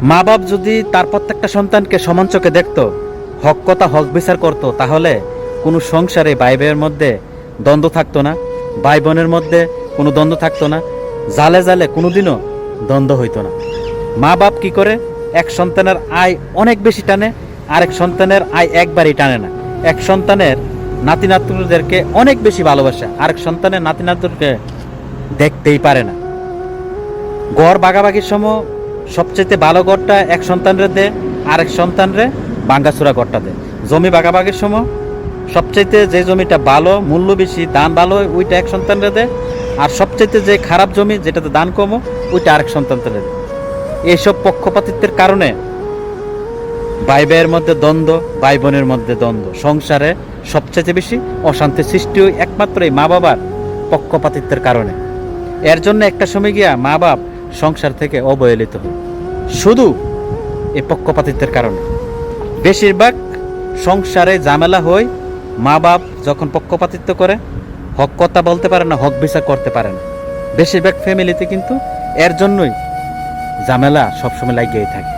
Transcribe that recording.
মা বাপ যদি তার প্রত্যেকটা সন্তানকে সমান চোখে দেখতো, হক কথা হক বিচার করতো, তাহলে কোনো সংসারে ভাই ভাইয়ের মধ্যে দ্বন্দ্ব থাকতো না, ভাই বোনের মধ্যে কোনো দ্বন্দ্ব থাকতো না, জালে জালে কোনোদিনও দ্বন্দ্ব হইতো না। মা বাপ কি করে, এক সন্তানের আয় অনেক বেশি টানে, আরেক সন্তানের আয় একবারই টানে না। এক সন্তানের নাতি নাতনিদেরকে অনেক বেশি ভালোবাসে, আরেক সন্তানের নাতি নাতনিকে দেখতেই পারে না। গড় ভাগাভাগির সময় সবচেয়ে ভালো গড়টা এক সন্তানরে দে, আরেক সন্তানরে ভাঙ্গাচুরা গড়টা দে। জমি ভাগাভাগির সময় সবচেয়ে যে জমিটা ভালো, মূল্য বেশি, দান ভালো, ওইটা এক সন্তানরে দে, আর সবচেয়ে যে খারাপ জমি যেটাতে দান কমো ওইটা আরেক সন্তানরে দে। এইসব পক্ষপাতিত্বের কারণে ভাই ভাইয়ের মধ্যে দ্বন্দ্ব, ভাই বোনের মধ্যে দ্বন্দ্ব, সংসারে সবচেয়ে বেশি অশান্তি সৃষ্টি হয় একমাত্র এই মা বাবার পক্ষপাতিত্বের কারণে। এর জন্য একটা সময় গিয়া মা বাপ সংসার থেকে অবহেলিত হয়, শুধু এই পক্ষপাতিত্বের কারণে। বেশিরভাগ সংসারে ঝামেলা হয় মা বাপ যখন পক্ষপাতিত্ব করে, হক কথা বলতে পারে না, হক বিচার করতে পারে না। বেশিরভাগ ফ্যামিলিতে কিন্তু এর জন্যই ঝামেলা সবসময় লাগিয়েই থাকে।